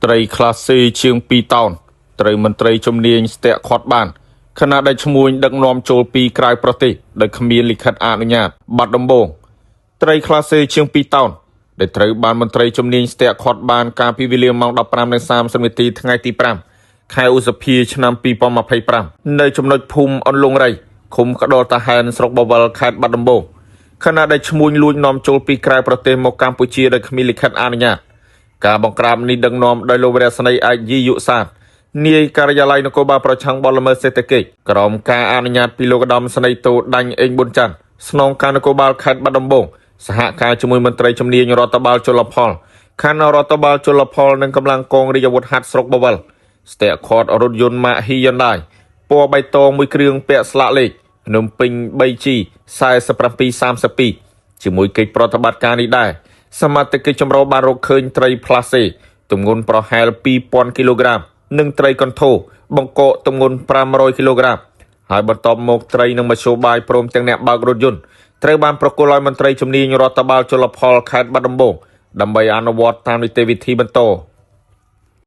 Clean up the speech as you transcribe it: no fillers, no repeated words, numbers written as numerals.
ត្រីខ្លះសេជាង2តោនត្រីមន្ត្រីជំនាញស្ទាក់ខាត់បានខណៈដែលឈ្មួញដឹកនាំចូលពីក្រៅប្រទេសដោយគ្មានលិខិតអនុញ្ញាតបាត់ដំបងត្រីខ្លះសេជាង2តោនដែលត្រូវបានមន្ត្រីជំនាញស្ទាក់ខាត់បានកាលពីវេលាម៉ោង 15:30 នាទីថ្ងៃទី5ខែឧសភាឆ្នាំ2025នៅចំណុចភូមិអន្លង់រៃឃុំក្តោតាហែនស្រុកបវលខេត្តបាត់ដំបងខណៈដែលឈ្មួញលួចនាំចូលពីក្រៅប្រទេសមកកម្ពុជាដោយគ្មានលិខិតអនុញ្ញាតការបង្ក្រាបនេះដឹកនាំដោយលោកវរៈស្នីឯកយីយុសាទនាយការិយាល័យនគរបាលប្រឆាំងបទល្មើសសេដ្ឋកិច្ចក្រោមការអនុញ្ញាតពីលោកឧត្តមស្នីតូដាញ់អេងប៊ុនច័ន្ទស្នងការនគរបាលខេត្តបាត់ដំបងសហការជាមួយមន្ត្រីជំនាញរដ្ឋបាលជលផលខណ្ឌរដ្ឋបាលជលផលនិងកម្លាំងកងរាជអាវុធហត្ថស្រុកបវលស្ទាក់ខាត់រថយន្តម៉ាកហ៊ីយ៉ុនដាយពណ៌បៃតងមួយគ្រឿងពាក់ស្លាកលេខភ្នំពេញ 3G 4732ជាមួយកិច្ចប្រតិបត្តិការនេះដែរសមត្ថកិច្ចចម្រុះបានរកឃើញត្រីផ្លាសេទម្ងន់ប្រហែល 2000 គីឡូក្រាមនិងត្រីកន្ធរបង្កកទម្ងន់500 គីឡូក្រាមហើយបន្ទាប់មកត្រីនិងមធ្យោបាយព្រមទាំងអ្នកបើករថយន្តត្រូវបានប្រគល់ឲ្យមន្ត្រីជំនាញរដ្ឋបាលជលផលខេត្តបាត់ដំបងដើម្បីអនុវត្តតាមនីតិវិធីបន្ត